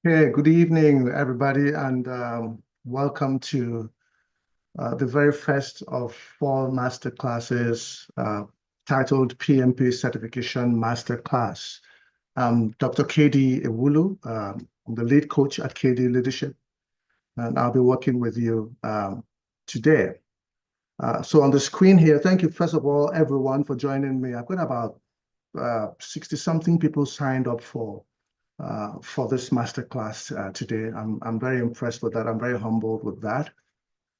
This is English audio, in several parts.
Hey, good evening, everybody, and welcome to the very first of four master classes titled PMP Certification Masterclass. I'm Dr. KD Ewulu. I'm the lead coach at KD Leadership, and I'll be working with you today. So on the screen here, thank you, first of all, everyone, for joining me. I've got about 60-something people signed up for this masterclass today. I'm very impressed with that. I'm very humbled with that.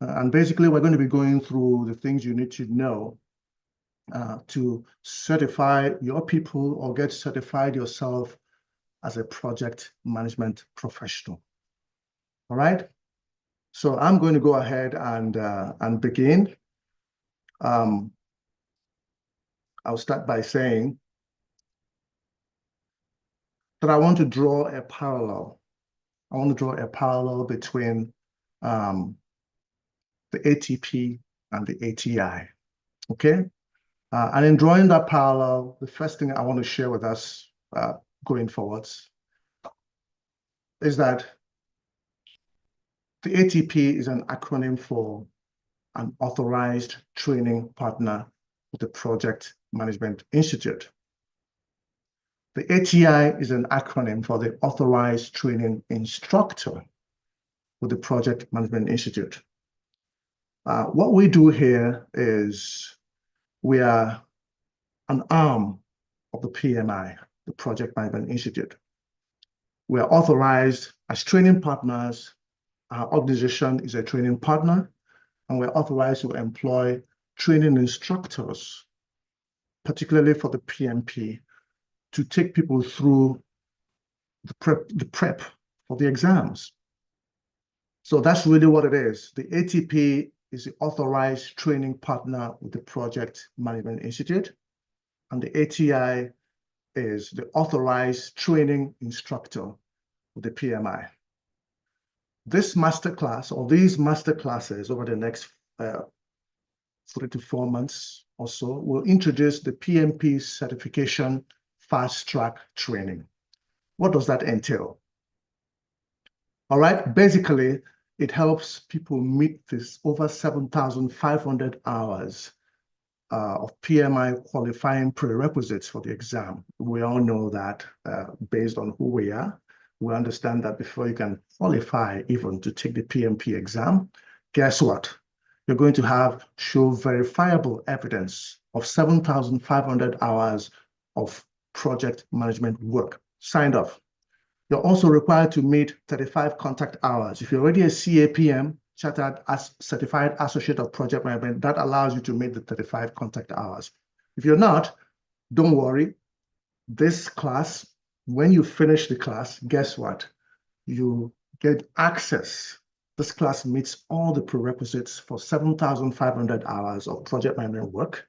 And basically, we're going to be going through the things you need to know to certify your people or get certified yourself as a project management professional. All right? So I'm going to go ahead and begin. I'll start by saying that I want to draw a parallel. I want to draw a parallel between the ATP and the ATI, okay? And in drawing that parallel, the first thing I want to share with us going forwards is that the ATP is an acronym for an authorized training partner with the Project Management Institute. The ATI is an acronym for the authorized training instructor with the Project Management Institute. What we do here is we are an arm of the PMI, the Project Management Institute. We are authorized as training partners. Our organization is a training partner, and we're authorized to employ training instructors, particularly for the PMP, to take people through the prep for the exams. So that's really what it is. The ATP is the authorized training partner with the Project Management Institute, and the ATI is the authorized training instructor with the PMI. This masterclass, or these masterclasses over the next 3 to 4 months or so, will introduce the PMP Certification Fast Track Training. What does that entail? All right, basically, it helps people meet this over 7,500 hours of PMI qualifying prerequisites for the exam. We all know that based on who we are, we understand that before you can qualify even to take the PMP exam, guess what? You're going to have to show verifiable evidence of 7,500 hours of project management work signed off. You're also required to meet 35 contact hours. If you're already a CAPM, Chartered as Certified Associate of Project Management, that allows you to meet the 35 contact hours. If you're not, don't worry. This class, when you finish the class, guess what? You get access. This class meets all the prerequisites for 7,500 hours of project management work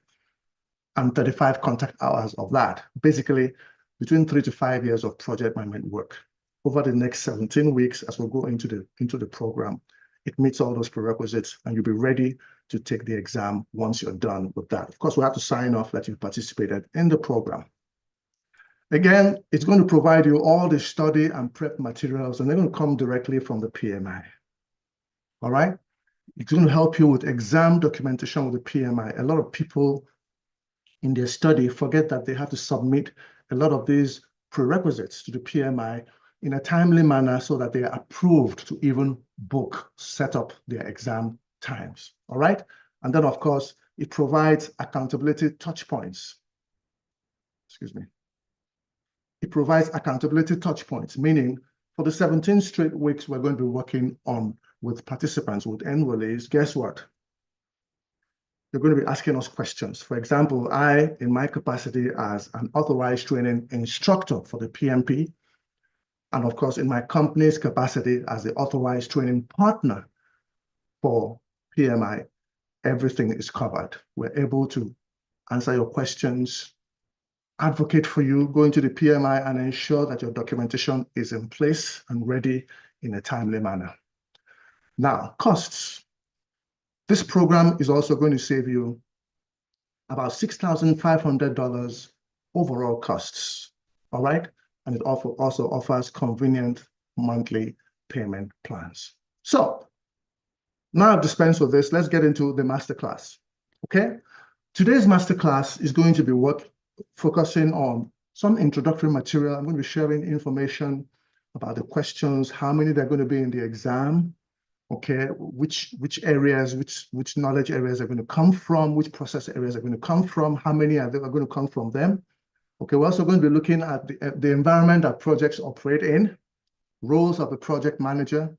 and 35 contact hours of that. Basically, between 3 to 5 years of project management work. Over the next 17 weeks, as we go into the program, it meets all those prerequisites, and you'll be ready to take the exam once you're done with that. Of course, we have to sign off that you participated in the program. Again, it's going to provide you all the study and prep materials, and they're going to come directly from the PMI. All right? It's going to help you with exam documentation with the PMI. A lot of people in their study forget that they have to submit a lot of these prerequisites to the PMI in a timely manner so that they are approved to even set up their exam times, all right? And then, of course, it provides accountability touch points. Excuse me. It provides accountability touch points, meaning for the 17 straight weeks we're going to be working on with participants, with enrollees, guess what? You're going to be asking us questions. For example, I, in my capacity as an authorized training instructor for the PMP, and of course, in my company's capacity as the authorized training partner for PMI, everything is covered. We're able to answer your questions, advocate for you, go into the PMI and ensure that your documentation is in place and ready in a timely manner. Now, costs. This program is also going to save you about $6,500 overall costs, all right? And it also offers convenient monthly payment plans. So now I've dispensed with this, let's get into the masterclass, okay? Today's masterclass is going to be focusing on some introductory material. I'm going to be sharing information about the questions, how many they're going to be in the exam, okay, which areas, which knowledge areas are going to come from, which process areas are going to come from, how many are going to come from them. Okay, we're also going to be looking at the environment that projects operate in, roles of the project manager,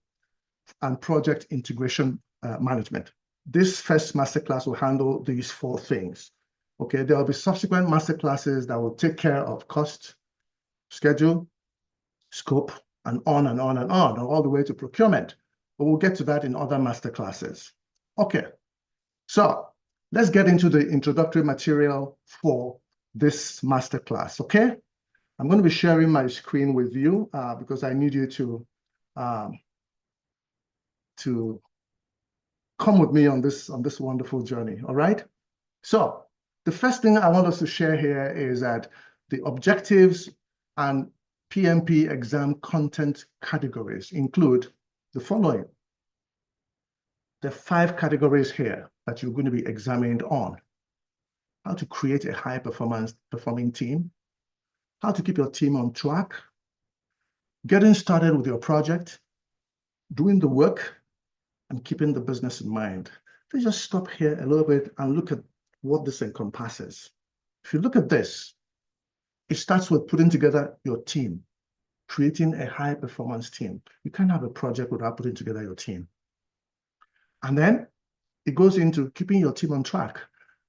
and project integration management. This first masterclass will handle these 4 things. Okay, there will be subsequent masterclasses that will take care of cost, schedule, scope, and on and on and on, all the way to procurement. But we'll get to that in other masterclasses. Okay, so let's get into the introductory material for this masterclass, okay? I'm going to be sharing my screen with you because I need you to come with me on this wonderful journey, all right? So the first thing I want us to share here is that the objectives and PMP exam content categories include the following. There are 5 categories here that you're going to be examined on. How to create a high-performing team, how to keep your team on track, getting started with your project, doing the work, and keeping the business in mind. Let's just stop here a little bit and look at what this encompasses. If you look at this, it starts with putting together your team, creating a high-performance team. You can't have a project without putting together your team. And then it goes into keeping your team on track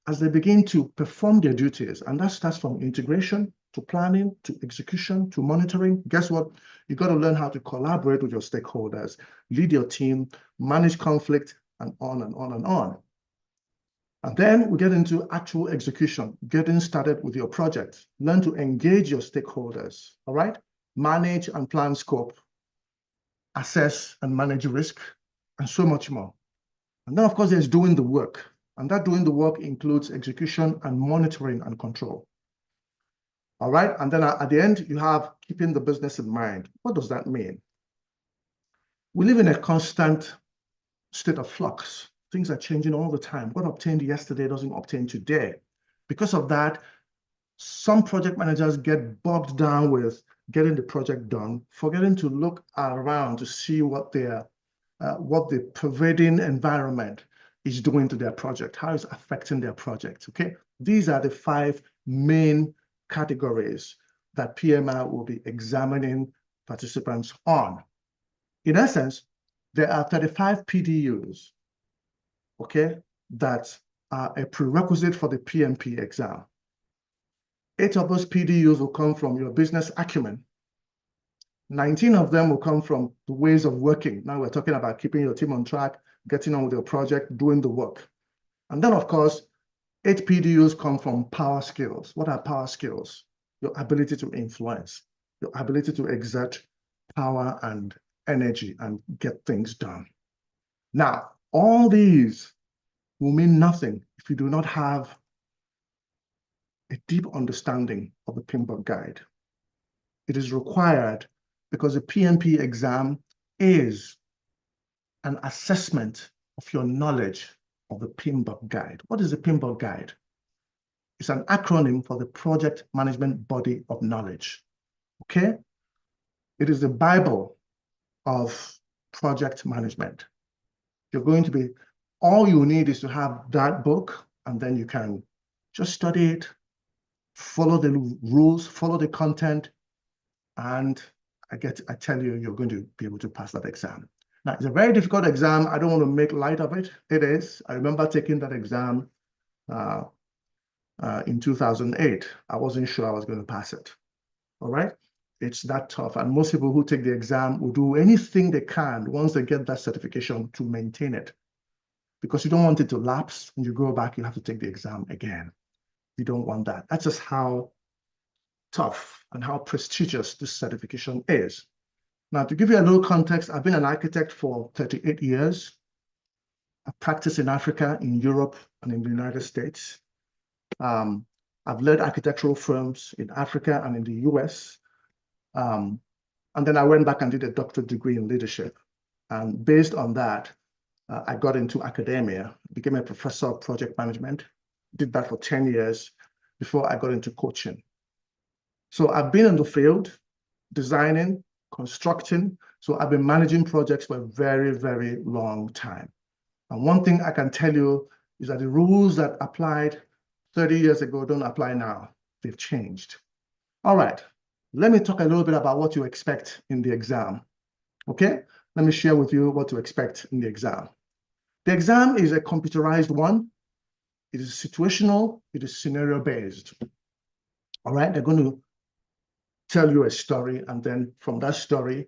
as they begin to perform their duties. And that starts from integration to planning, to execution, to monitoring. Guess what? You got to learn how to collaborate with your stakeholders, lead your team, manage conflict, and on and on and on. And then we get into actual execution, getting started with your project. Learn to engage your stakeholders, all right? Manage and plan scope, assess and manage risk, and so much more. And then, of course, there's doing the work. And that doing the work includes execution and monitoring and control. All right, and then at the end, you have keeping the business in mind. What does that mean? We live in a constant state of flux. Things are changing all the time. What obtained yesterday doesn't obtain today. Because of that, some project managers get bogged down with getting the project done, forgetting to look around to see what the pervading environment is doing to their project, how it's affecting their project, okay? These are the 5 main categories that PMI will be examining participants on. In essence, there are 35 PDUs, okay, that are a prerequisite for the PMP exam. 8 of those PDUs will come from your business acumen. 19 of them will come from the ways of working. Now we're talking about keeping your team on track, getting on with your project, doing the work. And then, of course, 8 PDUs come from power skills. What are power skills? Your ability to influence, your ability to exert power and energy and get things done. Now, all these will mean nothing if you do not have a deep understanding of the PMBOK guide. It is required because the PMP exam is an assessment of your knowledge of the PMBOK guide. What is the PMBOK guide? It's an acronym for the Project Management Body of Knowledge, okay? It is the Bible of project management. You're going to be, all you need is to have that book, and then you can just study it, follow the rules, follow the content, and I tell you, you're going to be able to pass that exam. Now, it's a very difficult exam. I don't want to make light of it. It is. I remember taking that exam in 2008. I wasn't sure I was going to pass it. All right? It's that tough. And most people who take the exam will do anything they can once they get that certification to maintain it. Because you don't want it to lapse. When you go back, you have to take the exam again. You don't want that. That's just how tough and how prestigious this certification is. Now, to give you a little context, I've been an architect for 38 years. I've practiced in Africa, in Europe, and in the United States. I've led architectural firms in Africa and in the US. And then I went back and did a doctorate degree in leadership. And based on that, I got into academia, became a professor of project management, did that for 10 years before I got into coaching. So I've been in the field, designing, constructing. So I've been managing projects for a very, very long time. And one thing I can tell you is that the rules that applied 30 years ago don't apply now. They've changed. All right, let me talk a little bit about what you expect in the exam. Okay, let me share with you what to expect in the exam. The exam is a computerized one. It is situational. It is scenario-based. All right, they're going to tell you a story, and then from that story,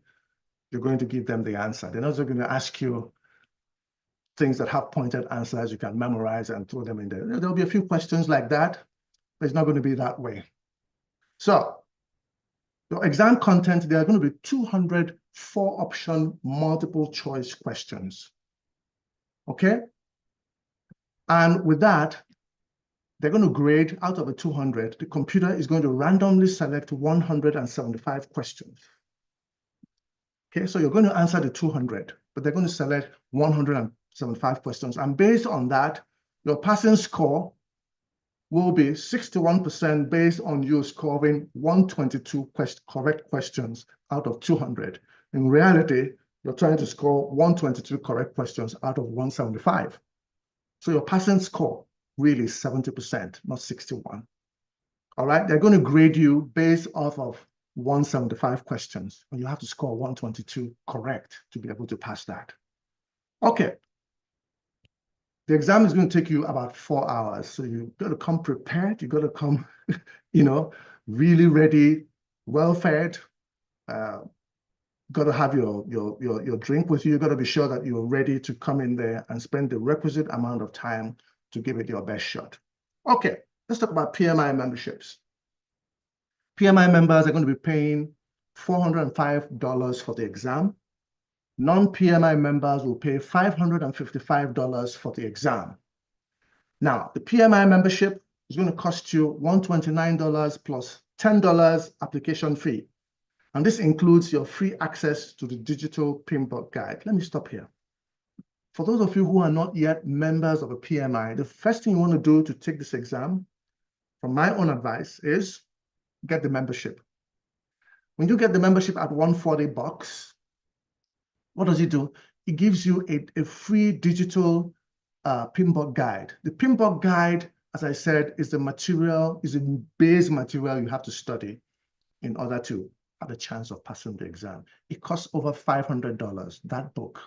you're going to give them the answer. They're also going to ask you things that have pointed answers you can memorize and throw them in there. There'll be a few questions like that, but it's not going to be that way. So your exam content, there are going to be 200 4-option multiple choice questions. Okay? And with that, they're going to grade out of the 200. The computer is going to randomly select 175 questions. Okay, so you're going to answer the 200, but they're going to select 175 questions. And based on that, your passing score will be 61% based on you scoring 122 correct questions out of 200. In reality, you're trying to score 122 correct questions out of 175. So your passing score really is 70%, not 61. All right, they're going to grade you based off of 175 questions, and you have to score 122 correct to be able to pass that. Okay. The exam is going to take you about 4 hours. So you've got to come prepared. You've got to come, really ready, well-fed. Got to have your drink with you. You've got to be sure that you're ready to come in there and spend the requisite amount of time to give it your best shot. Okay, let's talk about PMI memberships. PMI members are going to be paying $405 for the exam. Non-PMI members will pay $555 for the exam. Now, the PMI membership is going to cost you $129 plus $10 application fee. And this includes your free access to the digital PMP guide. Let me stop here. For those of you who are not yet members of a PMI, the first thing you want to do to take this exam, from my own advice, is get the membership. When you get the membership at $140, what does it do? It gives you a free digital PMP guide. The PMP guide, as I said, is the material, is a base material you have to study in order to have a chance of passing the exam. It costs over $500, that book.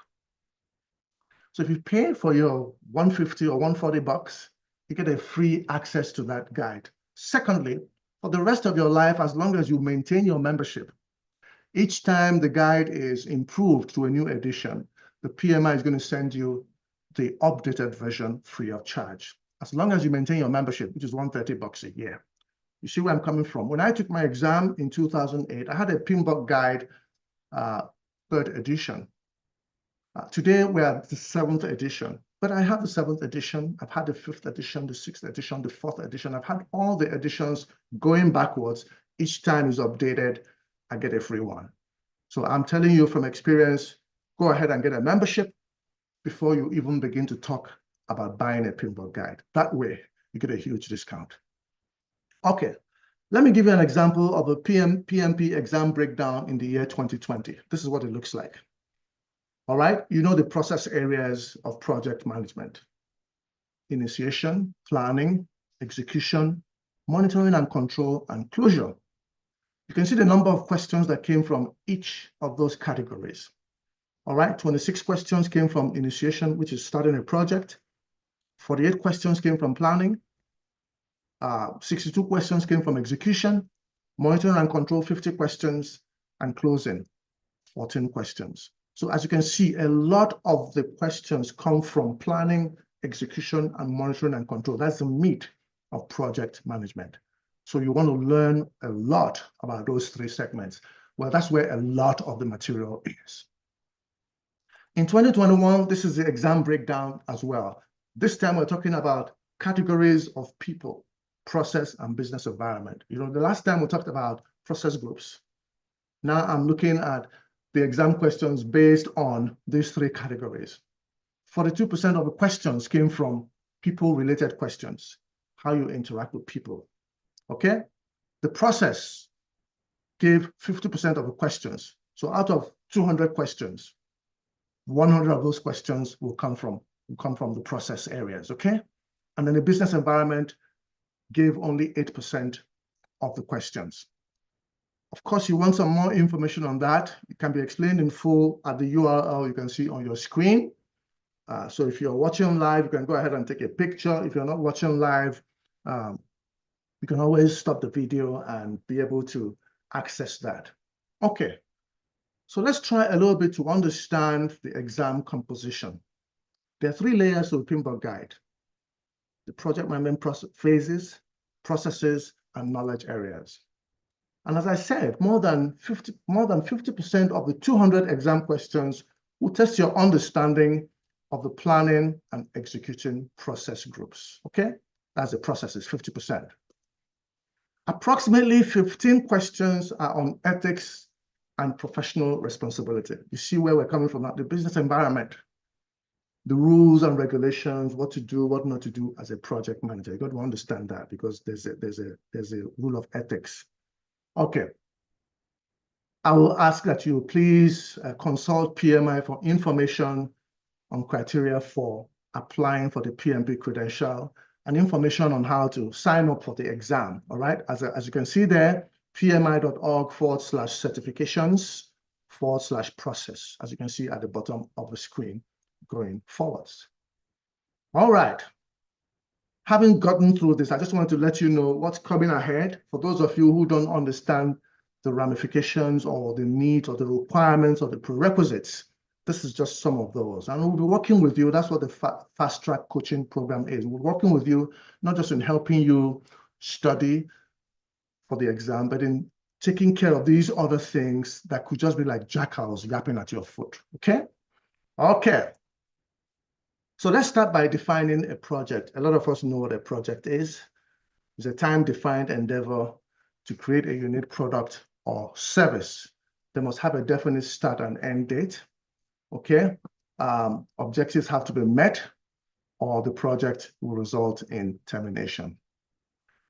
So if you pay for your $150 or $140, you get a free access to that guide. Secondly, for the rest of your life, as long as you maintain your membership, each time the guide is improved to a new edition, the PMI is going to send you the updated version free of charge, as long as you maintain your membership, which is $130 a year. You see where I'm coming from? When I took my exam in 2008, I had a PMP guide, 3rd edition. Today, we're at the 7th edition, but I have the 7th edition. I've had the 5th edition, the 6th edition, the 4th edition. I've had all the editions going backwards. Each time is updated, I get a free one. So I'm telling you from experience, go ahead and get a membership before you even begin to talk about buying a PMP guide. That way, you get a huge discount. Okay, let me give you an example of a PMP exam breakdown in the year 2020. This is what it looks like. All right, you know the process areas of project management: initiation, planning, execution, monitoring and control, and closure. You can see the number of questions that came from each of those categories. All right, 26 questions came from initiation, which is starting a project. 48 questions came from planning. 62 questions came from execution. Monitoring and control, 50 questions, and closing, 14 questions. So as you can see, a lot of the questions come from planning, execution, and monitoring and control. That's the meat of project management. So you want to learn a lot about those 3 segments. Well, that's where a lot of the material is. In 2021, this is the exam breakdown as well. This time we're talking about categories of people, process, and business environment. The last time we talked about process groups. Now I'm looking at the exam questions based on these three categories. 42% of the questions came from people-related questions, how you interact with people, okay? The process gave 50% of the questions. So out of 200 questions, 100 of those questions will come from the process areas, okay? And then the business environment gave only 8% of the questions. Of course, you want some more information on that. It can be explained in full at the URL you can see on your screen. So if you're watching live, you can go ahead and take a picture. If you're not watching live, you can always stop the video and be able to access that. Okay, so let's try a little bit to understand the exam composition. There are three layers of the PMP guide: the project management phases, processes, and knowledge areas. And as I said, more than 50% of the 200 exam questions will test your understanding of the planning and executing process groups, okay? That's the processes, 50%. Approximately 15 questions are on ethics and professional responsibility. You see where we're coming from now, the business environment, the rules and regulations, what to do, what not to do as a project manager. You got to understand that because there's a rule of ethics. Okay. I will ask that you please consult PMI for information on criteria for applying for the PMP credential and information on how to sign up for the exam, all right? As you can see there, pmi.org/certifications/process, as you can see at the bottom of the screen going forwards. All right. Having gotten through this, I just wanted to let you know what's coming ahead. For those of you who don't understand the ramifications or the needs or the requirements or the prerequisites, this is just some of those. And we'll be working with you. That's what the fast track coaching program is. We're working with you, not just in helping you study for the exam, but in taking care of these other things that could just be like jackals yapping at your foot, okay? Okay. So let's start by defining a project. A lot of us know what a project is. It's a time-defined endeavor to create a unique product or service. They must have a definite start and end date. Okay, objectives have to be met or the project will result in termination.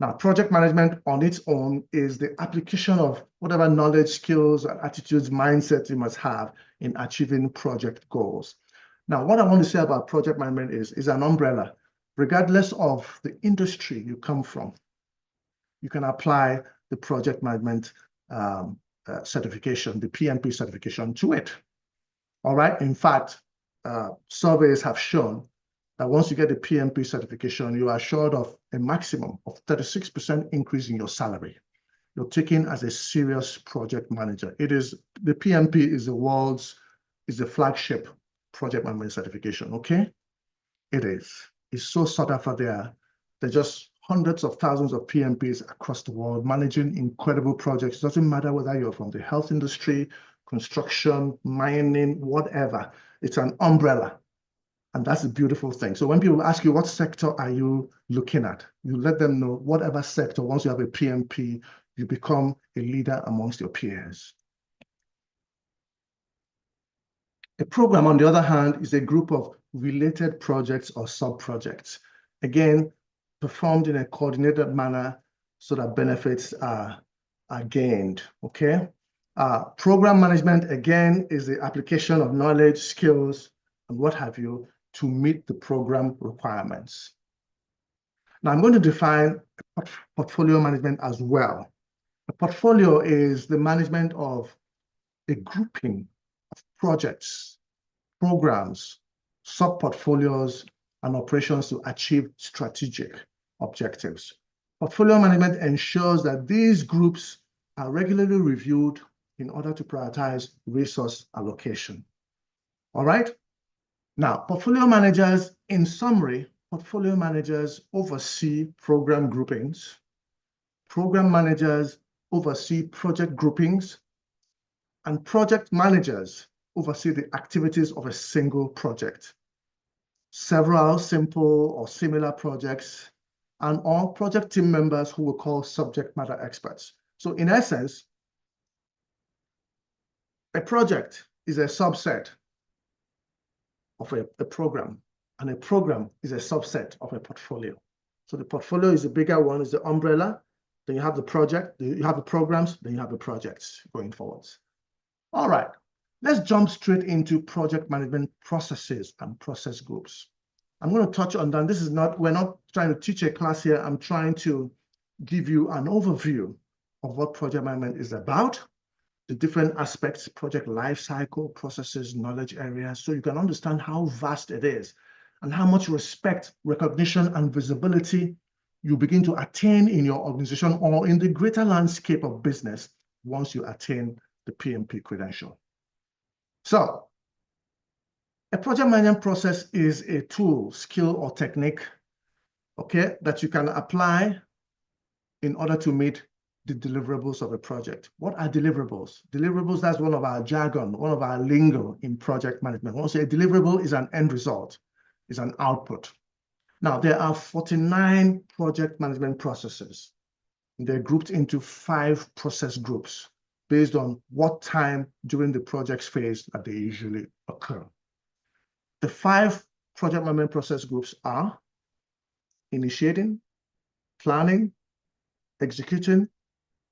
Now, project management on its own is the application of whatever knowledge, skills, and attitudes, mindset you must have in achieving project goals. Now, what I want to say about project management is an umbrella. Regardless of the industry you come from, you can apply the project management certification, the PMP certification to it. All right. In fact, surveys have shown that once you get the PMP certification, you are assured of a maximum of 36% increase in your salary. You're taken as a serious project manager. The PMP is the flagship project management certification. Okay, it is. It's so sought after there. There's just hundreds of thousands of PMPs across the world managing incredible projects. It doesn't matter whether you're from the health industry, construction, mining, whatever. It's an umbrella. And that's a beautiful thing. So when people ask you, what sector are you looking at? You let them know whatever sector, once you have a PMP, you become a leader amongst your peers. A program, on the other hand, is a group of related projects or sub-projects. Again, performed in a coordinated manner so that benefits are gained, okay? Program management, again, is the application of knowledge, skills, and what have you to meet the program requirements. Now, I'm going to define portfolio management as well. A portfolio is the management of a grouping of projects, programs, sub-portfolios, and operations to achieve strategic objectives. Portfolio management ensures that these groups are regularly reviewed in order to prioritize resource allocation. All right? Now, portfolio managers, in summary, portfolio managers oversee program groupings. Program managers oversee project groupings. And project managers oversee the activities of a single project. Several simple or similar projects, and all project team members who we call subject matter experts. So in essence, A project is a subset of a program, and a program is a subset of a portfolio. So the portfolio is the bigger one, is the umbrella. Then you have the project, you have the programs, then you have the projects going forwards. All right, let's jump straight into project management processes and process groups. I'm going to touch on that. This is not, we're not trying to teach a class here. I'm trying to give you an overview of what project management is about, the different aspects, project lifecycle, processes, knowledge areas, so you can understand how vast it is and how much respect, recognition, and visibility you begin to attain in your organization or in the greater landscape of business once you attain the PMP credential. So, a project management process is a tool, skill, or technique, okay, that you can apply in order to meet the deliverables of a project. What are deliverables? Deliverables, that's one of our jargon, one of our lingo in project management. Once a deliverable is an end result, is an output. Now, there are 49 project management processes. They're grouped into 5 process groups based on what time during the project phase that they usually occur. The 5 project management process groups are initiating, planning, executing,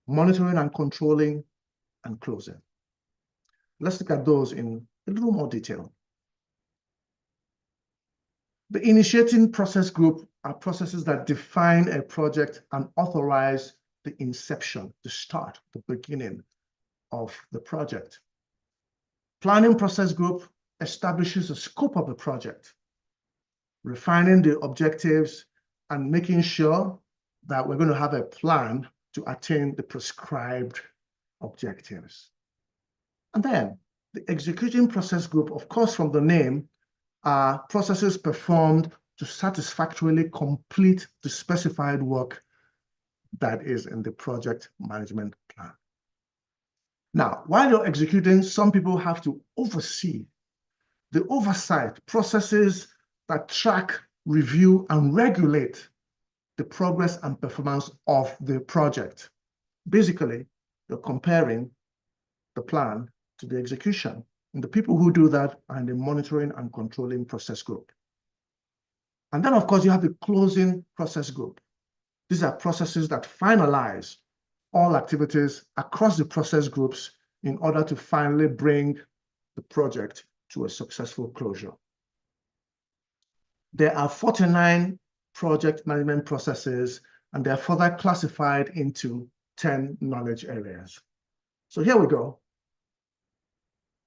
monitoring and controlling, and closing. Let's look at those in a little more detail. The initiating process group are processes that define a project and authorize the inception, the start, the beginning of the project. Planning process group establishes the scope of the project, refining the objectives and making sure that we're going to have a plan to attain the prescribed objectives. And then the executing process group, of course, from the name, are processes performed to satisfactorily complete the specified work that is in the project management plan. Now, while you're executing, some people have to oversee the oversight processes that track, review, and regulate the progress and performance of the project. Basically, you're comparing the plan to the execution. And the people who do that are in the monitoring and controlling process group. And then, of course, you have the closing process group. These are processes that finalize all activities across the process groups in order to finally bring the project to a successful closure. There are 49 project management processes, and they're further classified into 10 knowledge areas. So here we go.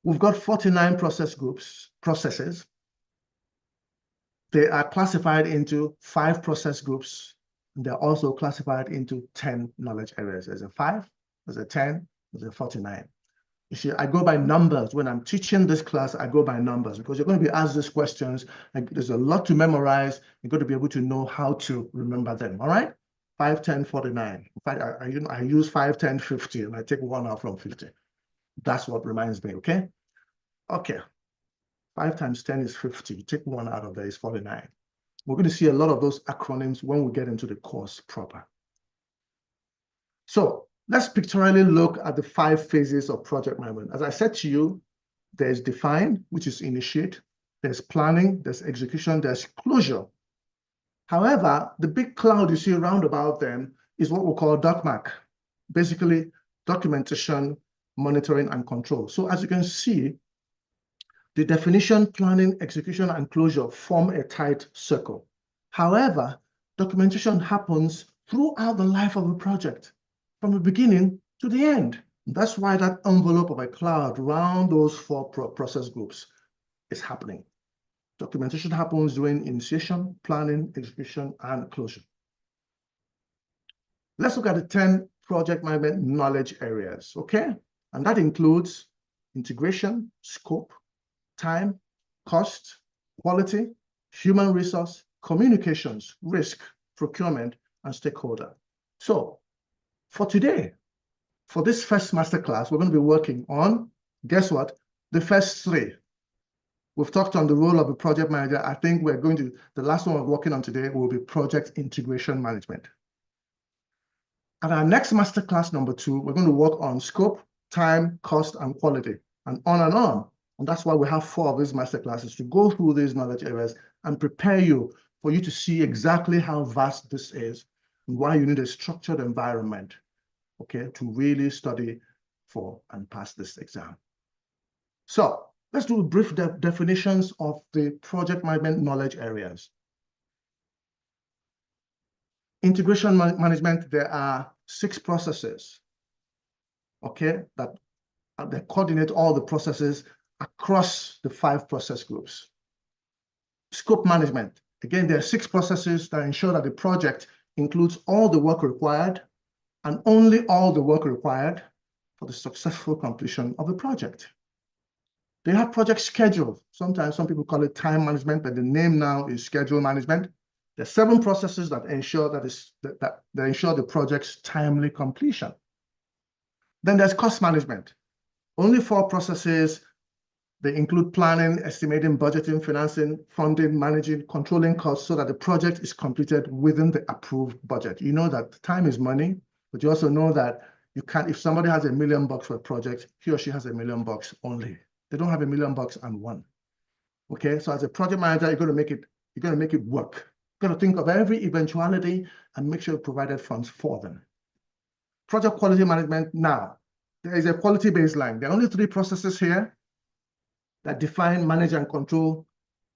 We've got 49 processes. They are classified into 5 process groups. And they're also classified into 10 knowledge areas. There's a 5, there's a 10, there's a 49. You see, I go by numbers. When I'm teaching this class, I go by numbers because you're going to be asked these questions. Like, there's a lot to memorize. You're going to be able to know how to remember them. All right? 5, 10, 49. In fact, I use 5, 10, 50, and I take 1 out from 50. That's what reminds me, okay? Okay. 5 times 10 is 50. You take 1 out of there, is 49. We're going to see a lot of those acronyms when we get into the course proper. So let's pictorially look at the 5 phases of project management. As I said to you, there's define, which is initiate. There's planning, there's execution, there's closure. However, the big cloud you see around about them is what we call DocMac, basically documentation, monitoring, and control. So as you can see, the definition, planning, execution, and closure form a tight circle. However, documentation happens throughout the life of a project, from the beginning to the end. That's why that envelope of a cloud around those 4 process groups is happening. Documentation happens during initiation, planning, execution, and closure. Let's look at the 10 project management knowledge areas, okay? And that includes integration, scope, time, cost, quality, human resource, communications, risk, procurement, and stakeholder. So for today, for this first masterclass, we're going to be working on, guess what? The first 3. We've talked on the role of a project manager. I think we're going to, the last one we're working on today will be project integration management. At our next masterclass number 2, we're going to work on scope, time, cost, and quality. and on and on. And that's why we have 4 of these masterclasses to go through these knowledge areas and prepare you for you to see exactly how vast this is and why you need a structured environment, okay, to really study for and pass this exam. So let's do brief definitions of the project management knowledge areas. Integration management, there are 6 processes, okay, that they coordinate all the processes across the 5 process groups. Scope management, again, there are 6 processes that ensure that the project includes all the work required and only all the work required for the successful completion of the project. They have project schedule. Sometimes some people call it time management, but the name now is schedule management. There are 7 processes that ensure that ensure the project's timely completion. Then there's cost management. Only 4 processes. They include planning, estimating, budgeting, financing, funding, managing, controlling costs so that the project is completed within the approved budget. You know that time is money, but you also know that you can't, if somebody has $1 million for a project, he or she has $1 million only. They don't have $1 million and one. Okay, so as a project manager, you're going to make it work. You've got to think of every eventuality and make sure you provided funds for them. Project quality management. Now, there is a quality baseline. There are only 3 processes here that define, manage, and control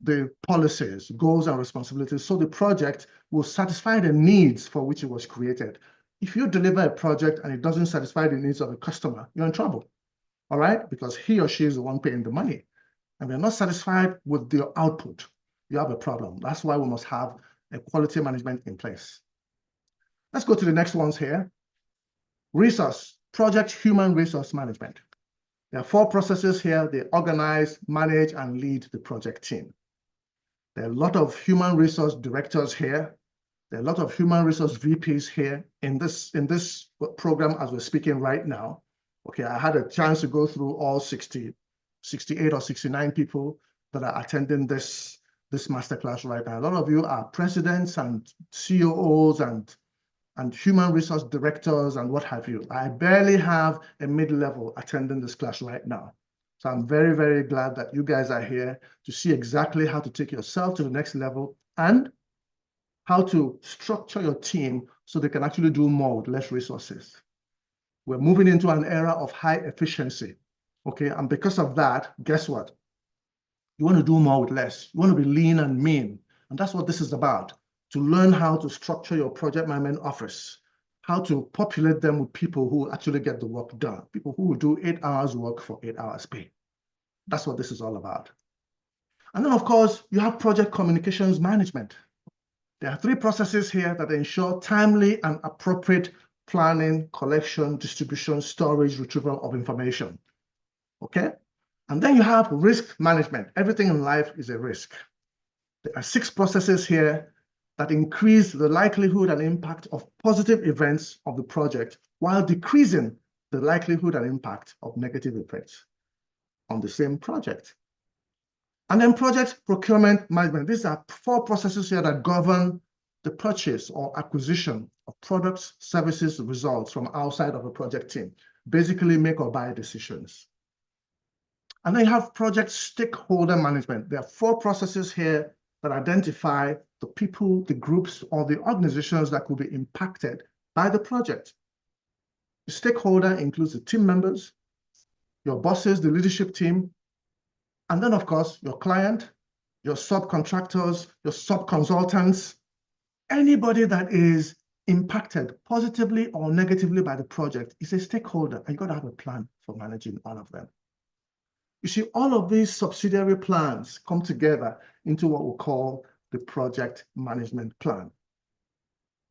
the policies, goals, and responsibilities, so the project will satisfy the needs for which it was created. If you deliver a project and it doesn't satisfy the needs of a customer, you're in trouble, all right? Because he or she is the one paying the money, and we're not satisfied with the output, you have a problem. That's why we must have a quality management in place. Let's go to the next ones here. Project human resource management. There are 4 processes here. They organize, manage, and lead the project team. There are a lot of human resource directors here. There are a lot of human resource VPs here in this program as we're speaking right now. Okay, I had a chance to go through all 68 or 69 people that are attending this masterclass right now. A lot of you are presidents and COOs and human resource directors and what have you. I barely have a mid-level attending this class right now. So I'm very, very glad that you guys are here to see exactly how to take yourself to the next level and how to structure your team so they can actually do more with less resources. We're moving into an era of high efficiency, okay? And because of that, guess what? You want to do more with less. You want to be lean and mean. And that's what this is about. To learn how to structure your project management office, how to populate them with people who actually get the work done, people who will do 8 hours work for 8 hours pay. That's what this is all about. And then, of course, you have project communications management. There are 3 processes here that ensure timely and appropriate planning, collection, distribution, storage, retrieval of information. Okay? And then you have risk management. Everything in life is a risk. There are 6 processes here that increase the likelihood and impact of positive events of the project while decreasing the likelihood and impact of negative effects on the same project. And then project procurement management. These are 4 processes here that govern the purchase or acquisition of products, services, results from outside of a project team. Basically make or buy decisions. And then you have project stakeholder management. There are 4 processes here that identify the people, the groups, or the organizations that could be impacted by the project. The stakeholder includes the team members, your bosses, the leadership team, and then, of course, your client, your subcontractors, your subconsultants, anybody that is impacted positively or negatively by the project is a stakeholder, and you've got to have a plan for managing all of them. You see, all of these subsidiary plans come together into what we call the project management plan.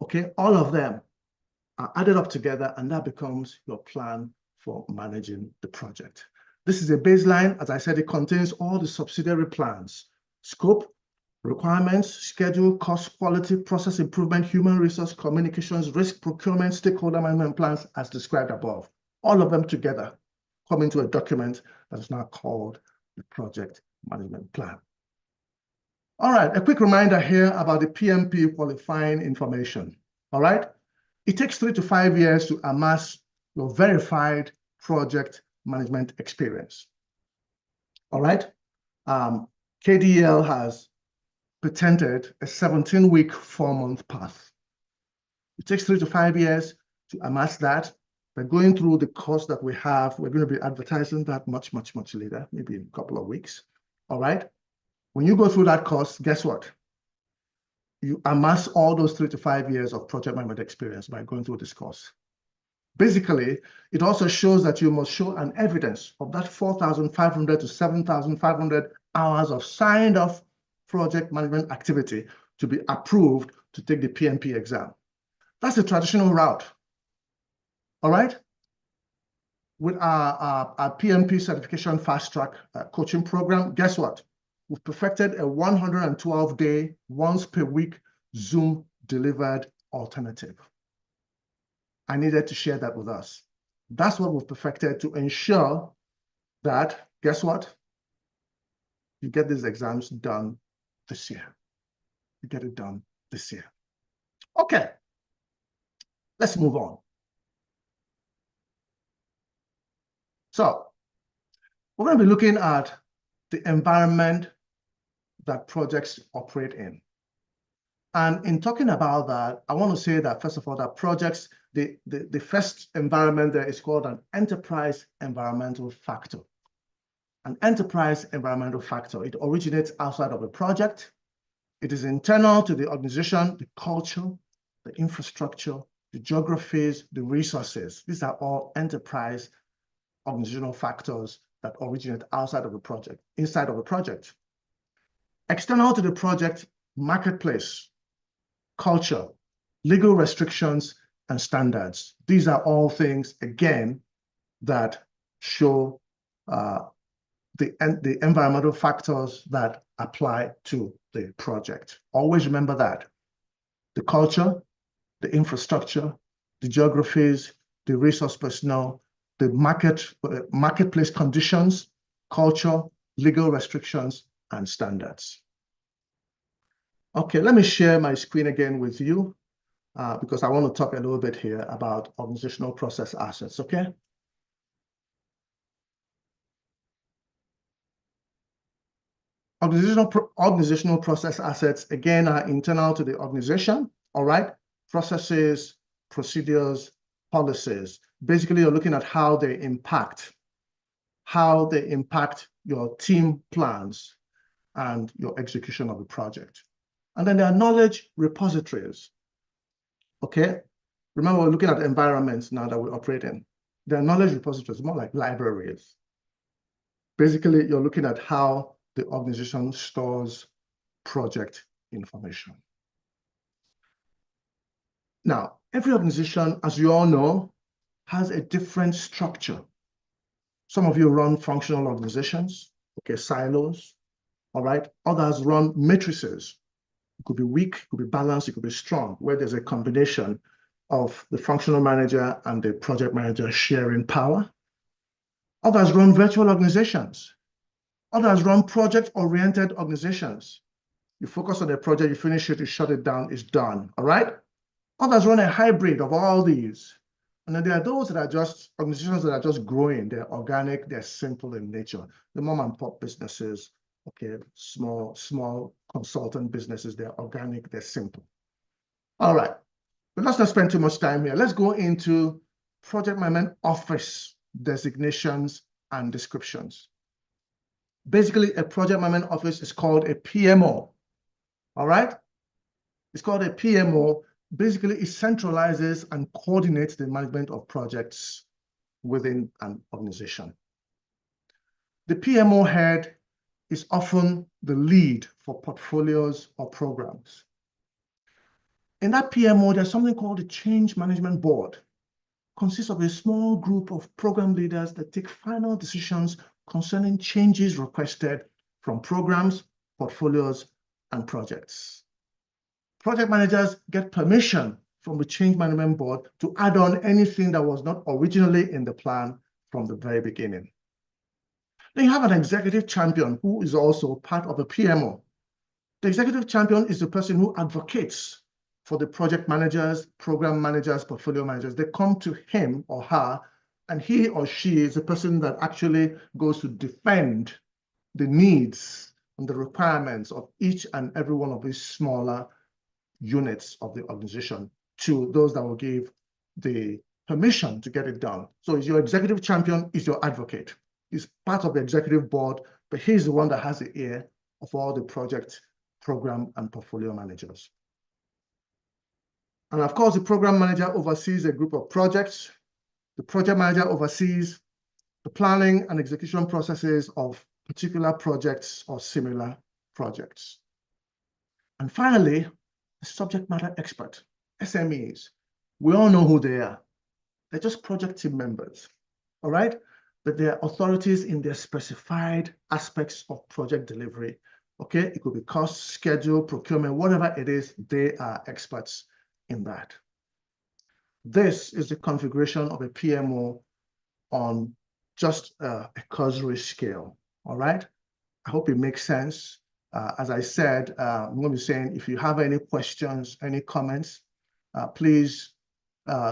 Okay, all of them are added up together, and that becomes your plan for managing the project. This is a baseline. As I said, it contains all the subsidiary plans: scope, requirements, schedule, cost, quality, process improvement, human resource, communications, risk, procurement, stakeholder management plans as described above. All of them together come into a document that is now called the project management plan. All right, a quick reminder here about the PMP qualifying information. All right, it takes 3 to 5 years to amass your verified project management experience. All right. KDL has patented a 17-week, 4-month path. It takes 3 to 5 years to amass that. By going through the course that we have, we're going to be advertising that much later, maybe in a couple of weeks. All right. When you go through that course, guess what? You amass all those 3 to 5 years of project management experience by going through this course. Basically, it also shows that you must show an evidence of that 4,500 to 7,500 hours of signed off project management activity to be approved to take the PMP exam. That's the traditional route. All right. With our PMP Certification Fast Track coaching program, guess what? We've perfected a 112-day, once per week Zoom delivered alternative. I needed to share that with us. That's what we've perfected to ensure that, guess what? You get these exams done this year. You get it done this year. Okay, let's move on. So we're going to be looking at the environment that projects operate in. And in talking about that, I want to say that, first of all, that projects, the first environment there is called an enterprise environmental factor. An enterprise environmental factor, it originates outside of a project. It is internal to the organization, the culture, the infrastructure, the geographies, the resources. These are all enterprise organizational factors that originate outside of a project, inside of a project. External to the project, marketplace, culture, legal restrictions, and standards. These are all things, again, that show the environmental factors that apply to the project. Always remember that. The culture, the infrastructure, the geographies, the resource personnel, the marketplace conditions, culture, legal restrictions, and standards. Okay, let me share my screen again with you because I want to talk a little bit here about organizational process assets, okay? Organizational process assets, again, are internal to the organization, all right? Processes, procedures, policies. Basically, you're looking at how they impact your team plans and your execution of the project. And then there are knowledge repositories, okay? Remember, we're looking at environments now that we operate in. There are knowledge repositories, more like libraries. Basically, you're looking at how the organization stores project information. Now, every organization, as you all know, has a different structure. Some of you run functional organizations, okay, silos, all right? Others run matrices. It could be weak, it could be balanced, it could be strong, where there's a combination of the functional manager and the project manager sharing power. Others run virtual organizations. Others run project-oriented organizations. You focus on a project, you finish it, you shut it down, it's done, all right? Others run a hybrid of all these. And then there are those that are just organizations that are just growing. They're organic, they're simple in nature. The mom and pop businesses, okay, small consultant businesses, they're organic, they're simple. All right, but let's not spend too much time here. Let's go into project management office designations and descriptions. Basically, a project management office is called a PMO, all right? It's called a PMO. Basically, it centralizes and coordinates the management of projects within an organization. The PMO head is often the lead for portfolios or programs. In that PMO, there's something called the Change Management Board. Consists of a small group of program leaders that take final decisions concerning changes requested from programs, portfolios, and projects. Project managers get permission from the Change Management Board to add on anything that was not originally in the plan from the very beginning. Then you have an executive champion who is also part of a PMO. The executive champion is the person who advocates for the project managers, program managers, portfolio managers. They come to him or her, and he or she is the person that actually goes to defend the needs and the requirements of each and every one of these smaller units of the organization to those that will give the permission to get it done. So is your executive champion, is your advocate. He's part of the executive board, but he's the one that has the ear of all the project, program, and portfolio managers. And of course, the program manager oversees a group of projects. The project manager oversees the planning and execution processes of particular projects or similar projects. And finally, the subject matter expert, SMEs. We all know who they are. They're just project team members, all right? But they're authorities in their specified aspects of project delivery, okay? It could be cost, schedule, procurement, whatever it is, they are experts in that. This is the configuration of a PMO on just a cursory scale, all right? I hope it makes sense. As I said, I'm going to be saying, if you have any questions, any comments, please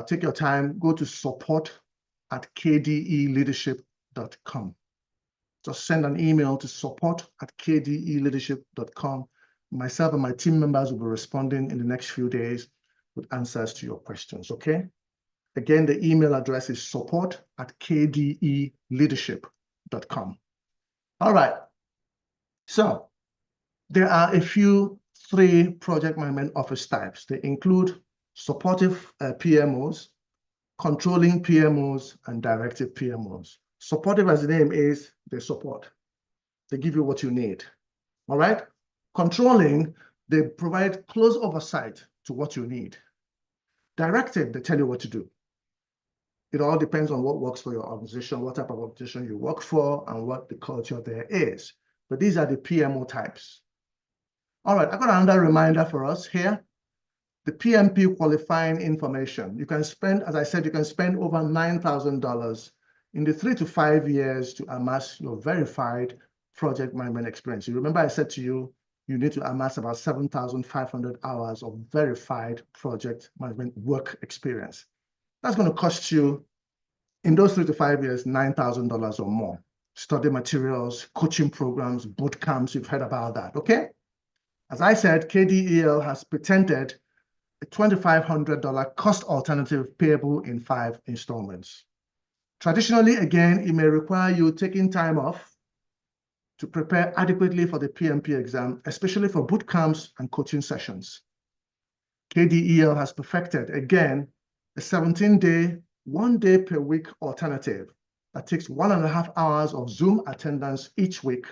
take your time, go to support@kdeleadership.com. Just send an email to support@kdeleadership.com. Myself and my team members will be responding in the next few days with answers to your questions, okay? Again, the email address is support@kdeleadership.com. All right. So there are a few 3 project management office types. They include supportive PMOs, controlling PMOs, and directive PMOs. Supportive, as the name is, they support. They give you what you need. All right? Controlling, they provide close oversight to what you need. Directive, they tell you what to do. It all depends on what works for your organization, what type of organization you work for, and what the culture there is. But these are the PMO types. All right, I've got another reminder for us here. The PMP qualifying information. You can spend, as I said, you can spend over $9,000 in the 3 to 5 years to amass your verified project management experience. You remember I said to you, you need to amass about 7,500 hours of verified project management work experience. That's going to cost you, in those 3 to 5 years, $9,000 or more. Study materials, coaching programs, boot camps, you've heard about that, okay? As I said, KDEL has patented a $2,500 cost alternative payable in 5 installments. Traditionally, again, it may require you taking time off to prepare adequately for the PMP exam, especially for boot camps and coaching sessions. KDEL has perfected, again, a 17-day, 1 day per week alternative that takes 1.5 hours of Zoom attendance each week,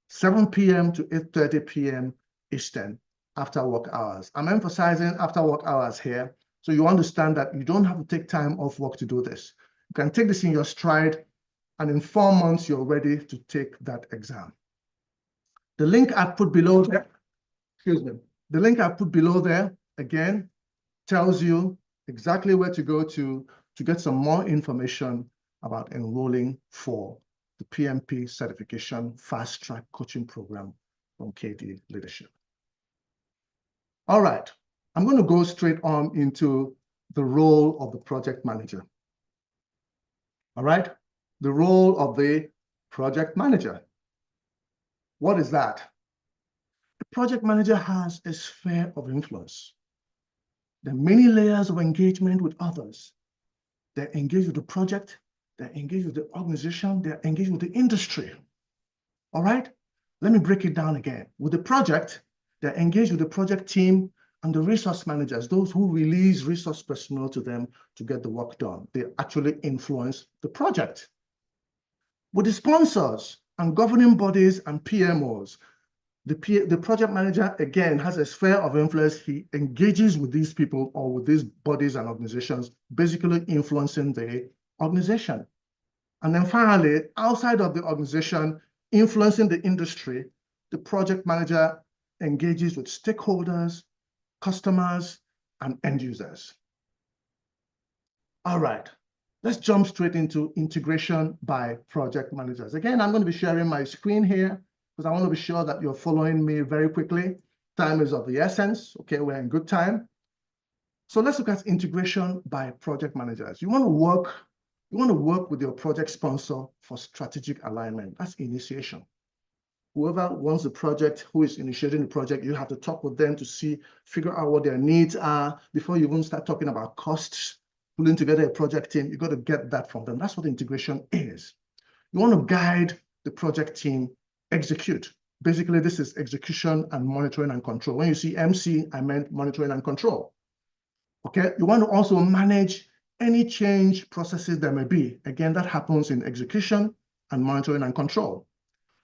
7 p.m. to 8:30 p.m. Eastern, after work hours. I'm emphasizing after work hours here, so you understand that you don't have to take time off work to do this. You can take this in your stride, and in 4 months, you're ready to take that exam. The link I put below there, the link I put below there, again, tells you exactly where to go to get some more information about enrolling for the PMP Certification Fast Track Coaching Program from KD Leadership. All right, I'm going to go straight on into the role of the project manager. All right, the role of the project manager. What is that? The project manager has a sphere of influence. There are many layers of engagement with others. They're engaged with the project, they're engaged with the organization, they're engaged with the industry. All right? Let me break it down again. With the project, they're engaged with the project team and the resource managers, those who release resource personnel to them to get the work done. They actually influence the project. With the sponsors and governing bodies and PMOs, the project manager, again, has a sphere of influence. He engages with these people or with these bodies and organizations, basically influencing the organization. And then finally, outside of the organization, influencing the industry, the project manager engages with stakeholders, customers, and end users. All right, let's jump straight into integration by project managers. Again, I'm going to be sharing my screen here, because I want to be sure that you're following me very quickly. Time is of the essence. Okay, we're in good time. So let's look at integration by project managers. You want to work with your project sponsor for strategic alignment. That's initiation. Whoever wants the project, who is initiating the project, you have to talk with them to figure out what their needs are before you even start talking about costs, pulling together a project team. You got to get that from them. That's what integration is. You want to guide the project team execute. Basically, this is execution and monitoring and control. When you see MC, I meant monitoring and control. Okay, you want to also manage any change processes there may be. Again, that happens in execution and monitoring and control.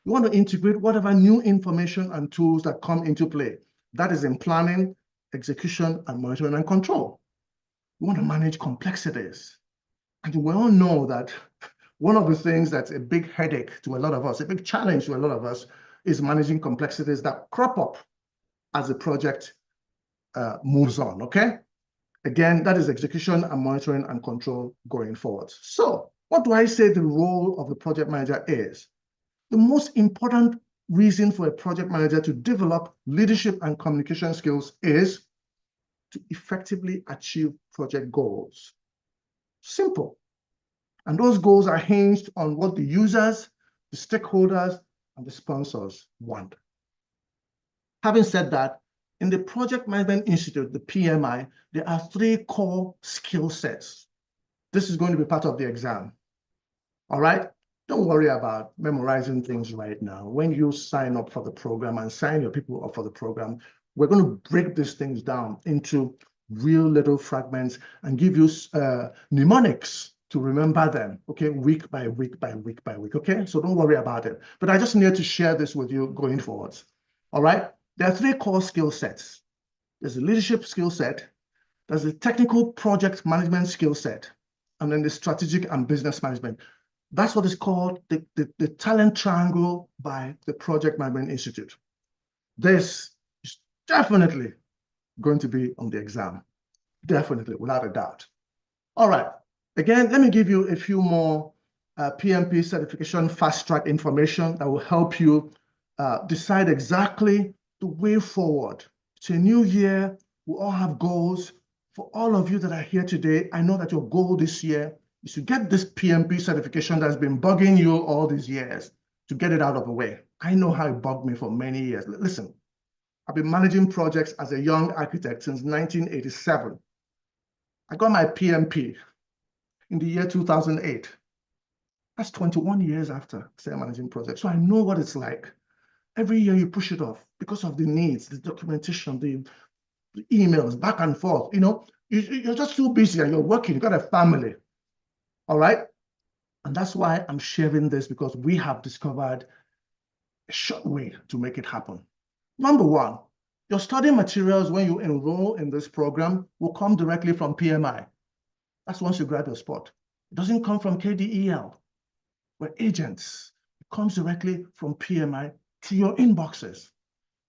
You want to integrate whatever new information and tools that come into play. That is in planning, execution, and monitoring and control. You want to manage complexities. And we all know that one of the things that's a big headache to a lot of us, a big challenge to a lot of us, is managing complexities that crop up as the project moves on, okay? Again, that is execution and monitoring and control going forward. So what do I say the role of the project manager is? The most important reason for a project manager to develop leadership and communication skills is to effectively achieve project goals. Simple. And those goals are hinged on what the users, the stakeholders, and the sponsors want. Having said that, in the Project Management Institute, the PMI, there are 3 core skill sets. This is going to be part of the exam. All right? Don't worry about memorizing things right now. When you sign up for the program and sign your people up for the program, we're going to break these things down into real little fragments and give you mnemonics to remember them, okay, week by week by week by week, okay? So don't worry about it. But I just need to share this with you going forward. All right? There are 3 core skill sets. There's a leadership skill set, there's a technical project management skill set, and then the strategic and business management. That's what is called the talent triangle by the Project Management Institute. This is definitely going to be on the exam. Definitely, without a doubt. All right. Again, let me give you a few more PMP certification fast track information that will help you decide exactly the way forward. It's a new year. We all have goals. For all of you that are here today, I know that your goal this year is to get this PMP certification that's been bugging you all these years, to get it out of the way. I know how it bugged me for many years. Listen, I've been managing projects as a young architect since 1987. I got my PMP in the year 2008. That's 21 years after managing projects. So I know what it's like. Every year you push it off because of the needs, the documentation, the emails, back and forth. You know, you're just too busy and you're working. You got a family. All right? And that's why I'm sharing this, because we have discovered a short way to make it happen. Number 1, your study materials when you enroll in this program will come directly from PMI. That's once you grab your spot. It doesn't come from KDEL. We're agents. It comes directly from PMI to your inboxes.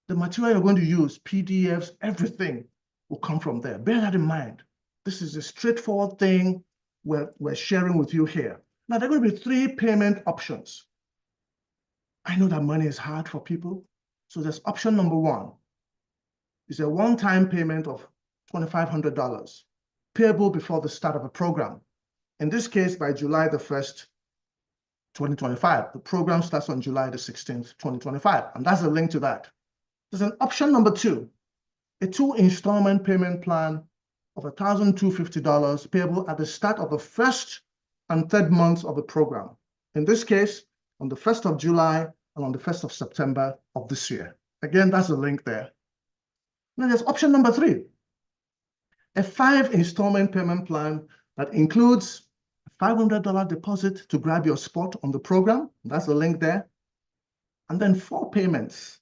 The material you're going to use, PDFs, everything will come from there. Bear that in mind. This is a straightforward thing we're sharing with you here. Now, there are going to be 3 payment options. I know that money is hard for people. So there's option number 1. It's a one-time payment of $2,500, payable before the start of a program. In this case, by July the 1st, 2025. The program starts on July the 16th, 2025. And that's a link to that. There's an option number 2, a 2 installment payment plan of $1,250 payable at the start of the 1st and 3rd months of the program. In this case, on the 1st of July and on the 1st of September of this year. Again, that's a link there. Now there's option number 3, a 5 installment payment plan that includes a $500 deposit to grab your spot on the program. That's the link there. And then 4 payments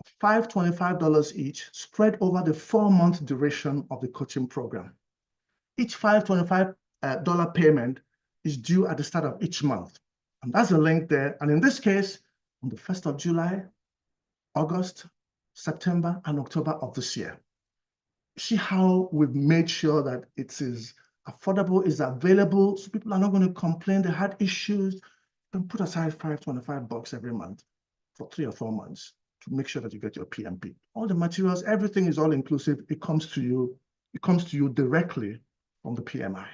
of $525 each, spread over the 4-month duration of the coaching program. Each $525 payment is due at the start of each month. And that's the link there. And in this case, on the 1st of July, August, September, and October of this year. See how we've made sure that it is affordable, is available, so people are not going to complain they had issues. You can put aside $525 every month for 3 or 4 months to make sure that you get your PMP. All the materials, everything is all inclusive. It comes to you directly from the PMI.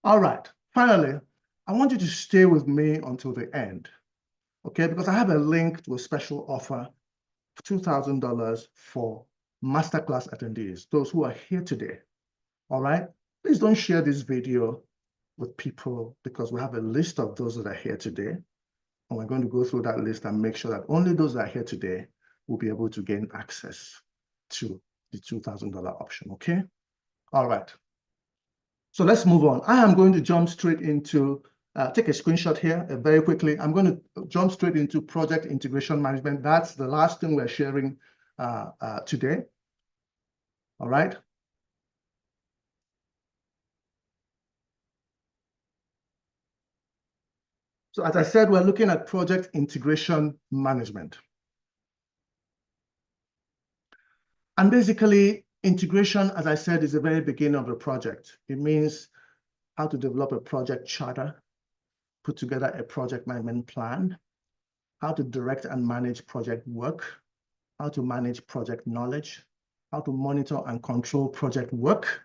All right, finally, I want you to stay with me until the end. okay? Because I have a link to a special offer of $2,000 for masterclass attendees, those who are here today, all right? Please don't share this video with people because we have a list of those that are here today. And we're going to go through that list and make sure that only those that are here today will be able to gain access to the $2,000 option, okay? All right. So let's move on. I am going to jump straight into, take a screenshot here very quickly. I'm going to jump straight into project integration management. That's the last thing we're sharing today. All right. So as I said, we're looking at project integration management. And basically, integration, as I said, is the very beginning of the project. It means how to develop a project charter, put together a project management plan, how to direct and manage project work, how to manage project knowledge, how to monitor and control project work,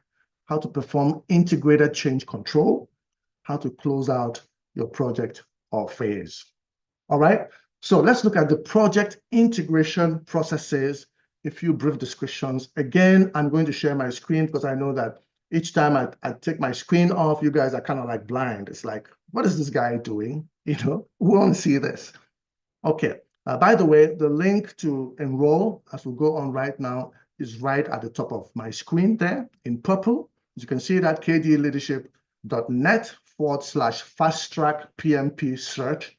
how to perform integrated change control, how to close out your project or phase. All right, so let's look at the project integration processes, a few brief descriptions. Again, I'm going to share my screen because I know that each time I take my screen off, you guys are kind of like blind. It's like, what is this guy doing? You know, we won't see this. Okay, by the way, the link to enroll as we go on right now is right at the top of my screen there in purple. As you can see that kdleadership.net/fast-track PMP search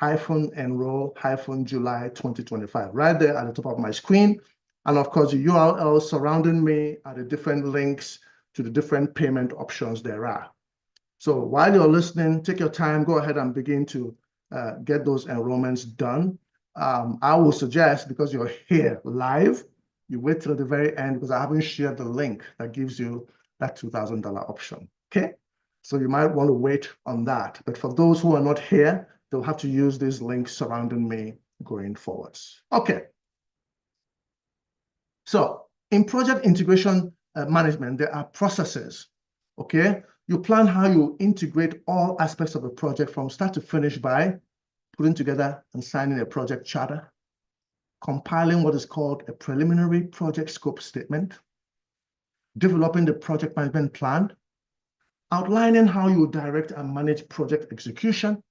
-enroll -July 2025, right there at the top of my screen. And of course, the URL surrounding me are the different links to the different payment options there are. So while you're listening, take your time, go ahead and begin to get those enrollments done. I will suggest, because you're here live, you wait till the very end because I haven't shared the link that gives you that $2,000 option, okay? So you might want to wait on that. But for those who are not here, they'll have to use these links surrounding me going forwards. Okay. So in project integration management, there are processes, okay? You plan how you integrate all aspects of a project from start to finish by putting together and signing a project charter, compiling what is called a preliminary project scope statement, developing the project management plan, outlining how you direct and manage project execution,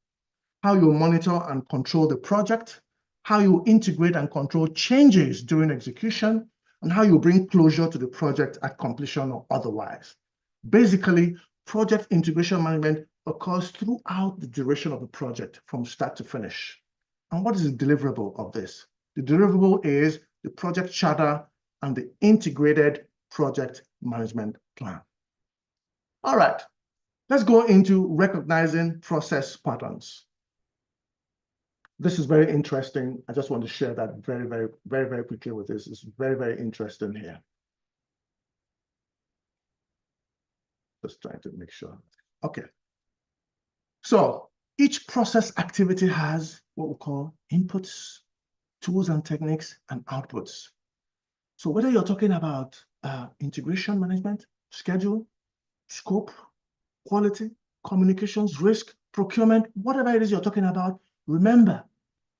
how you monitor and control the project, how you integrate and control changes during execution, and how you bring closure to the project at completion or otherwise. Basically, project integration management occurs throughout the duration of the project from start to finish. And what is the deliverable of this? The deliverable is the project charter and the integrated project management plan. All right, let's go into recognizing process patterns. This is very interesting. I just want to share that very quickly with this. It's very interesting here. Just trying to make sure. Okay. So each process activity has what we call inputs, tools and techniques, and outputs. So whether you're talking about integration management, schedule, scope, quality, communications, risk, procurement, whatever it is you're talking about, remember,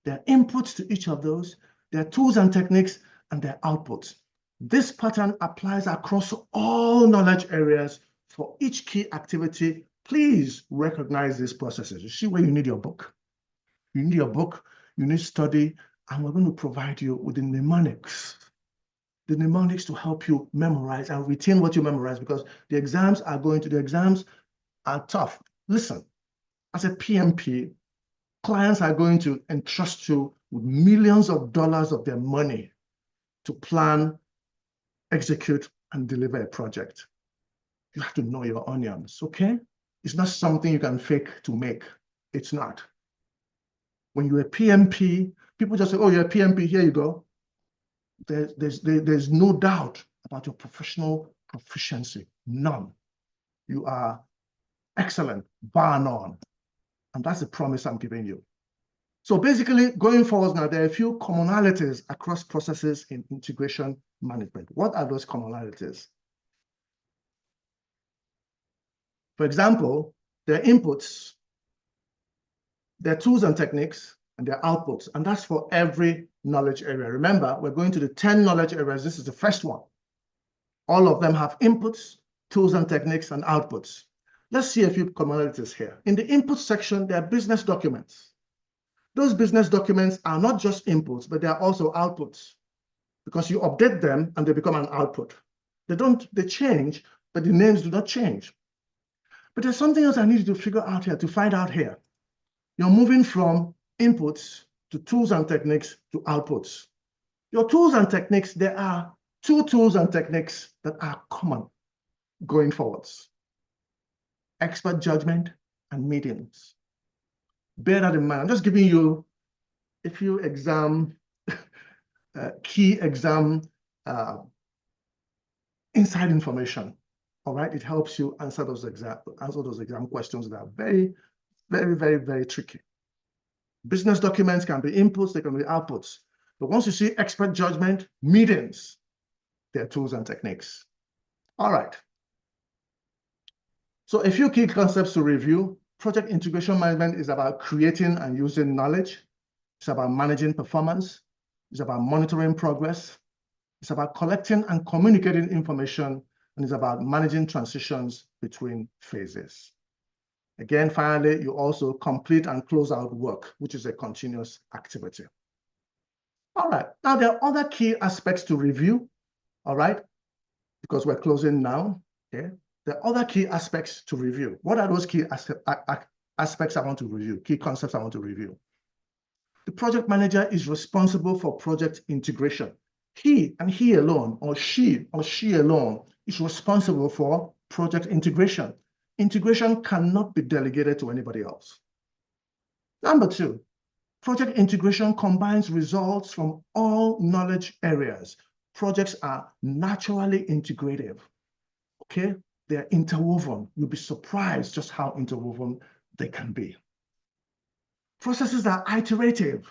there are inputs to each of those, there are tools and techniques, and there are outputs. This pattern applies across all knowledge areas for each key activity. Please recognize these processes. You see where you need your book. You need your book, you need study, and we're going to provide you with the mnemonics to help you memorize and retain what you memorize, because the exams are tough. Listen, as a PMP, clients are going to entrust you with millions of dollars of their money to plan, execute, and deliver a project. You have to know your onions, okay? It's not something you can fake to make. It's not. When you're a PMP, people just say, oh, you're a PMP, here you go. There's no doubt about your professional proficiency, none. You are excellent, bar none. And that's the promise I'm giving you. So basically, going forward now, there are a few commonalities across processes in integration management. What are those commonalities? For example, there are inputs, there are tools and techniques, and their outputs. And that's for every knowledge area. Remember, we're going to the 10 knowledge areas. This is the first one. All of them have inputs, tools and techniques, and outputs. Let's see a few commonalities here. In the input section, there are business documents. Those business documents are not just inputs, but they are also outputs, because you update them and they become an output. They change, but the names do not change. But there's something else I need you to figure out here, to find out here. You're moving from inputs to tools and techniques to outputs. Your tools and techniques, there are 2 tools and techniques that are common going forwards: expert judgment and meetings. Bear that in mind. I'm just giving you a few key exam inside information. All right, it helps you answer those exam questions that are very, very, very, very tricky. Business documents can be inputs, they can be outputs. But once you see expert judgment, meetings, they're tools and techniques. All right. So a few key concepts to review. Project integration management is about creating and using knowledge. It's about managing performance. It's about monitoring progress. It's about collecting and communicating information, and it's about managing transitions between phases. Again, finally, you also complete and close out work, which is a continuous activity. All right, now there are other key aspects to review, all right, because we're closing now, okay? There are other key aspects to review. What are those key aspects I want to review, key concepts I want to review? The project manager is responsible for project integration. He alone, or she alone, is responsible for project integration. Integration cannot be delegated to anybody else. Number 2, project integration combines results from all knowledge areas. Projects are naturally integrative, okay? They're interwoven. You'll be surprised just how interwoven they can be. Processes are iterative,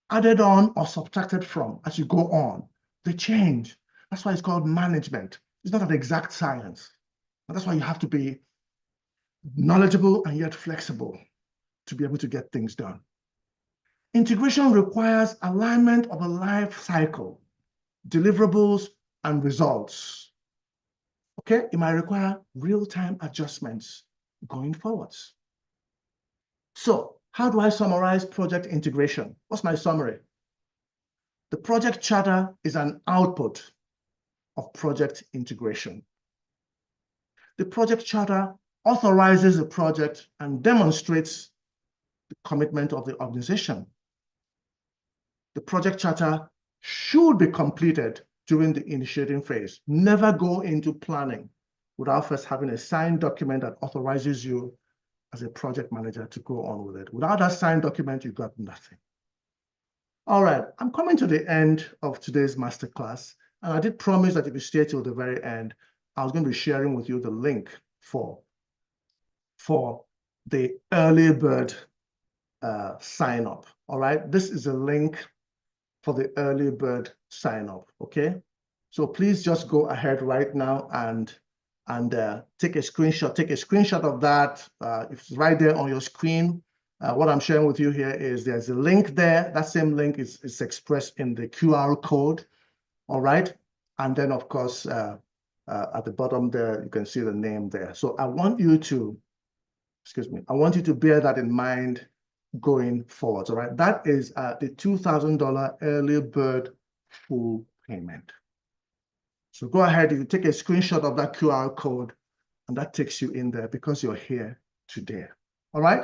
added on or subtracted from as you go on. They change. That's why it's called management. It's not an exact science. And that's why you have to be knowledgeable and yet flexible to be able to get things done. Integration requires alignment of a life cycle, deliverables, and results. Okay, it might require real-time adjustments going forwards. So, how do I summarize project integration? What's my summary? The project charter is an output of project integration. The project charter authorizes the project and demonstrates the commitment of the organization. The project charter should be completed during the initiating phase. Never go into planning without first having a signed document that authorizes you as a project manager to go on with it. Without that signed document, you got nothing. All right, I'm coming to the end of today's masterclass, and I did promise that if you stay till the very end, I was going to be sharing with you the link for the early bird sign up. All right, this is a link for the early bird sign up. Okay, so please just go ahead right now and take a screenshot. Take a screenshot of that. It's right there on your screen. What I'm sharing with you here is there's a link there. That same link is expressed in the QR code. All right, and then of course at the bottom there you can see the name there. So I want you to, I want you to bear that in mind going forward. All right, that is the $2,000 early bird full payment. So go ahead, you take a screenshot of that QR code, and that takes you in there because you're here today. All right?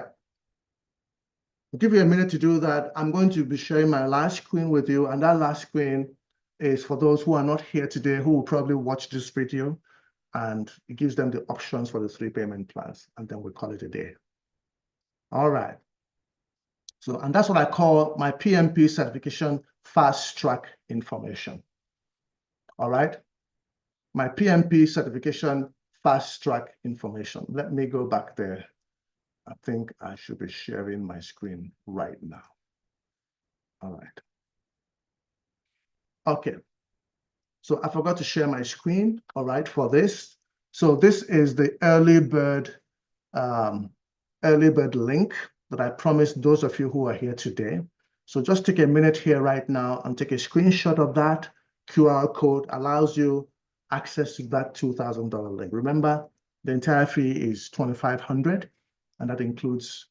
I'll give you a minute to do that. I'm going to be sharing my last screen with you, and that last screen is for those who are not here today, who will probably watch this video, and it gives them the options for the 3 payment plans, and then we'll call it a day. All right. So, and that's what I call my PMP certification fast track information. All right. My PMP certification fast track information. Let me go back there. I think I should be sharing my screen right now. All right. Okay. So I forgot to share my screen, all right, for this. So this is the early bird link that I promised those of you who are here today. So just take a minute here right now and take a screenshot of that. QR code allows you access to that $2,000 link. Remember, the entire fee is $2,500, and that includes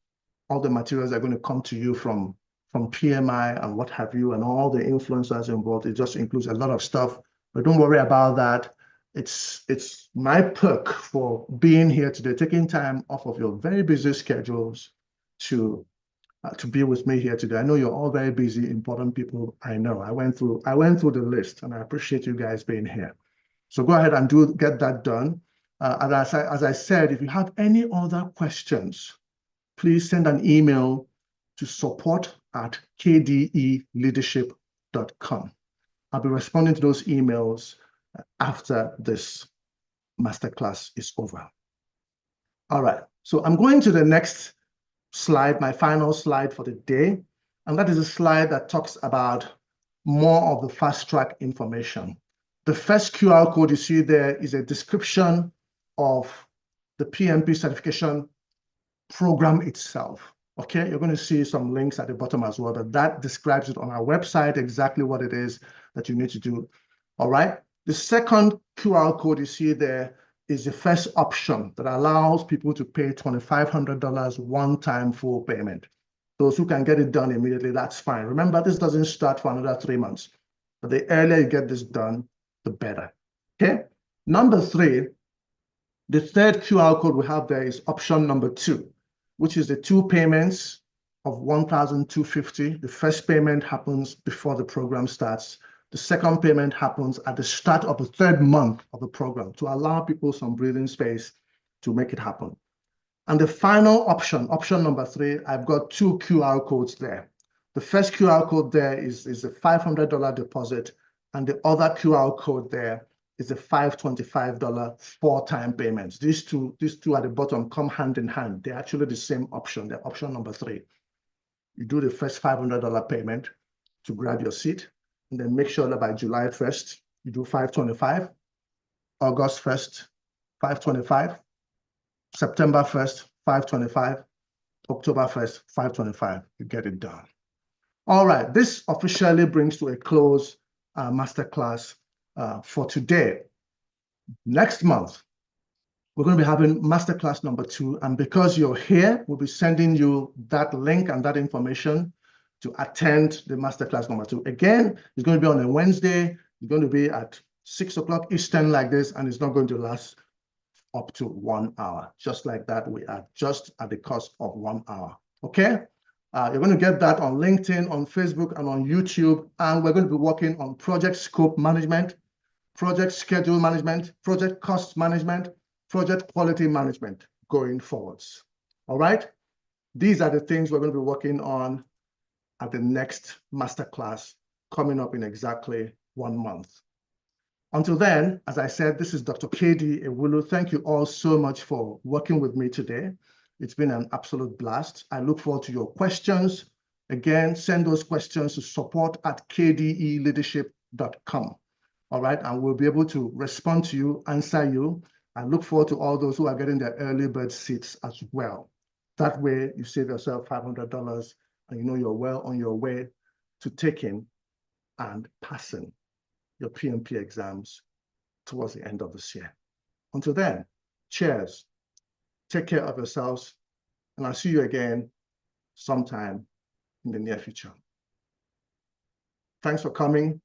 all the materials that are going to come to you from PMI and what have you, and all the influencers involved. It just includes a lot of stuff, but don't worry about that. It's my perk for being here today, taking time off of your very busy schedules to be with me here today. I know you're all very busy, important people. I know. I went through the list, and I appreciate you guys being here. So go ahead and get that done. And as I said, if you have any other questions, please send an email to support@kdeleadership.com. I'll be responding to those emails after this masterclass is over. All right, so I'm going to the next slide, my final slide for the day, and that is a slide that talks about more of the fast track information. The first QR code you see there is a description of the PMP certification program itself. Okay, you're going to see some links at the bottom as well, but that describes it on our website, exactly what it is that you need to do. All right, the second QR code you see there is the first option that allows people to pay $2,500 one-time full payment. Those who can get it done immediately, that's fine. Remember, this doesn't start for another 3 months, but the earlier you get this done, the better. Okay, number 3, the third QR code we have there is option number 2, which is the 2 payments of $1,250. The first payment happens before the program starts. The second payment happens at the start of the 3rd month of the program to allow people some breathing space to make it happen. And the final option, option number 3, I've got 2 QR codes there. The first QR code there is a $500 deposit, and the other QR code there is a $525 4-time payments. These two at the bottom come hand in hand. They're actually the same option. They're option number 3. You do the first $500 payment to grab your seat, and then make sure that by July 1st, you do $525, August 1st, $525, September 1st, $525, October 1st, $525. You get it done. All right, this officially brings to a close our masterclass for today. Next month, we're going to be having masterclass number 2, and because you're here, we'll be sending you that link and that information to attend the masterclass number 2. Again, it's going to be on a Wednesday. It's going to be at 6 o'clock Eastern like this, and it's not going to last up to 1 hour. Just like that, we are just at the cost of 1 hour. Okay? You're going to get that on LinkedIn, on Facebook, and on YouTube, and we're going to be working on project scope management, project schedule management, project cost management, project quality management going forwards. All right? These are the things we're going to be working on at the next masterclass coming up in exactly 1 month. Until then, as I said, this is Dr. KD Ewulu. Thank you all so much for working with me today. It's been an absolute blast. I look forward to your questions. Again, send those questions to support@kdeleadership.com. All right, and we'll be able to respond to you, answer you. I look forward to all those who are getting their early bird seats as well. That way, you save yourself $500, and you know you're well on your way to taking and passing your PMP exams towards the end of this year. Until then, cheers. Take care of yourselves, and I'll see you again sometime in the near future. Thanks for coming.